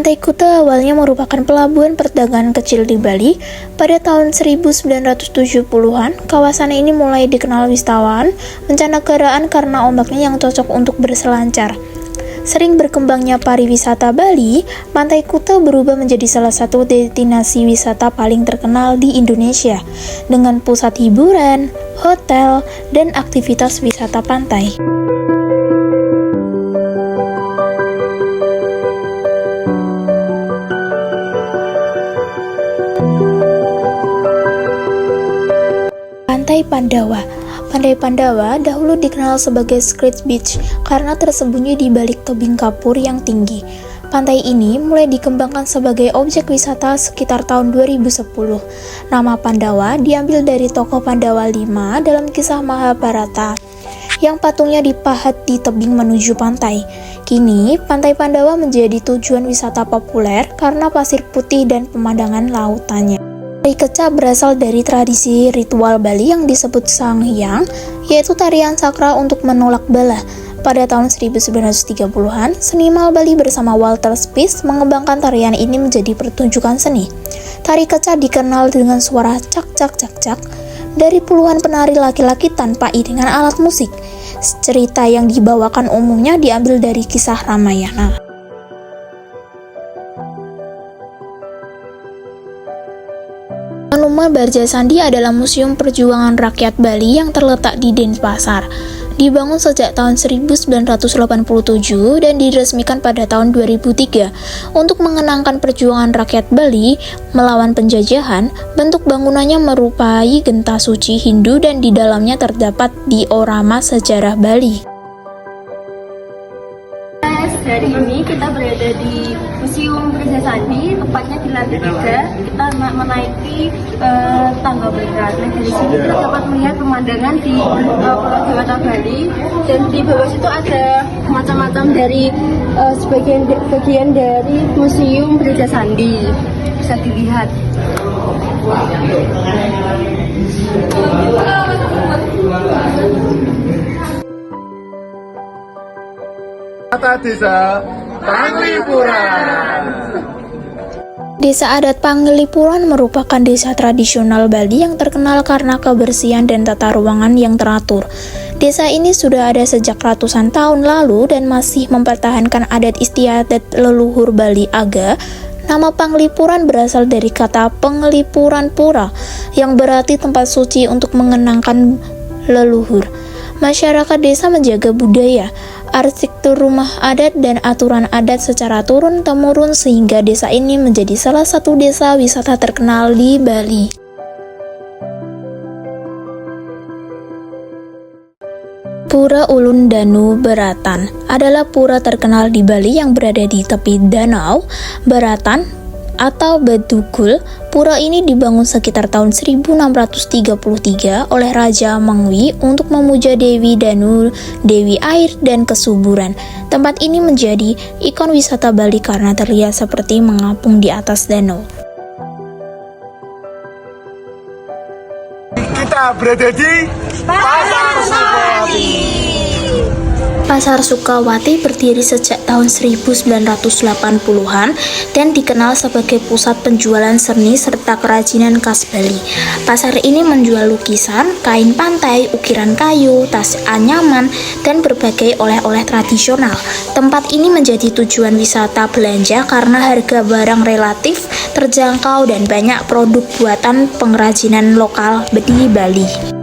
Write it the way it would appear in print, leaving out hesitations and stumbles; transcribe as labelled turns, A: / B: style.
A: Pantai Kuta awalnya merupakan pelabuhan perdagangan kecil di Bali. Pada tahun 1970-an, kawasan ini mulai dikenal wisatawan mancanegaraan karena ombaknya yang cocok untuk berselancar. Sering berkembangnya pariwisata Bali, Pantai Kuta berubah menjadi salah satu destinasi wisata paling terkenal di Indonesia, dengan pusat hiburan, hotel, dan aktivitas wisata pantai. Pantai Pandawa. Pantai Pandawa dahulu dikenal sebagai Secret Beach karena tersembunyi di balik tebing kapur yang tinggi. Pantai ini mulai dikembangkan sebagai objek wisata sekitar tahun 2010. Nama Pandawa diambil dari tokoh Pandawa 5 dalam kisah Mahabharata yang patungnya dipahat di tebing menuju pantai. Kini, Pantai Pandawa menjadi tujuan wisata populer karena pasir putih dan pemandangan lautannya. Tari kecak berasal dari tradisi ritual Bali yang disebut Sanghyang, yaitu tarian sakral untuk menolak bala. Pada tahun 1930-an, seniman Bali bersama Walter Spies mengembangkan tarian ini menjadi pertunjukan seni. Tari kecak dikenal dengan suara cak-cak-cak-cak dari puluhan penari laki-laki tanpa iringan alat musik. Cerita yang dibawakan umumnya diambil dari kisah Ramayana. Rumah Barjasandi adalah museum perjuangan rakyat Bali yang terletak di Denpasar. Dibangun sejak tahun 1987 dan diresmikan pada tahun 2003 untuk mengenangkan perjuangan rakyat Bali melawan penjajahan. Bentuk bangunannya merupai genta suci Hindu dan di dalamnya terdapat diorama sejarah Bali.
B: Hari ini kita berada di Museum Barjasandi, tepatnya di lantai 3. Kita menaiki tangga berat. Nah, dari sini kita dapat melihat pemandangan di Pulau Dewata Bali, dan di bawah situ ada macam-macam dari bagian dari Museum Barjasandi. Bisa dilihat.
C: Desa Panglipuran.
A: Desa adat Panglipuran merupakan desa tradisional Bali yang terkenal karena kebersihan dan tata ruangan yang teratur. Desa ini sudah ada sejak ratusan tahun lalu dan masih mempertahankan adat istiadat leluhur Bali Aga. Nama Panglipuran berasal dari kata Penglipuran Pura yang berarti tempat suci untuk mengenangkan leluhur. Masyarakat desa menjaga budaya, arsitektur rumah adat dan aturan adat secara turun-temurun sehingga desa ini menjadi salah satu desa wisata terkenal di Bali. Pura Ulun Danu Beratan adalah pura terkenal di Bali yang berada di tepi Danau Beratan atau Bedugul. Pura ini dibangun sekitar tahun 1633 oleh Raja Mangwi untuk memuja Dewi Danu, Dewi Air dan Kesuburan. Tempat ini menjadi ikon wisata Bali karena terlihat seperti mengapung di atas danau.
C: Kita berada di Pasar Sukawati.
A: Pasar Sukawati berdiri sejak tahun 1980-an dan dikenal sebagai pusat penjualan seni serta kerajinan khas Bali. Pasar ini menjual lukisan, kain pantai, ukiran kayu, tas anyaman, dan berbagai oleh-oleh tradisional. Tempat ini menjadi tujuan wisata belanja karena harga barang relatif terjangkau dan banyak produk buatan pengrajinan lokal di Bali.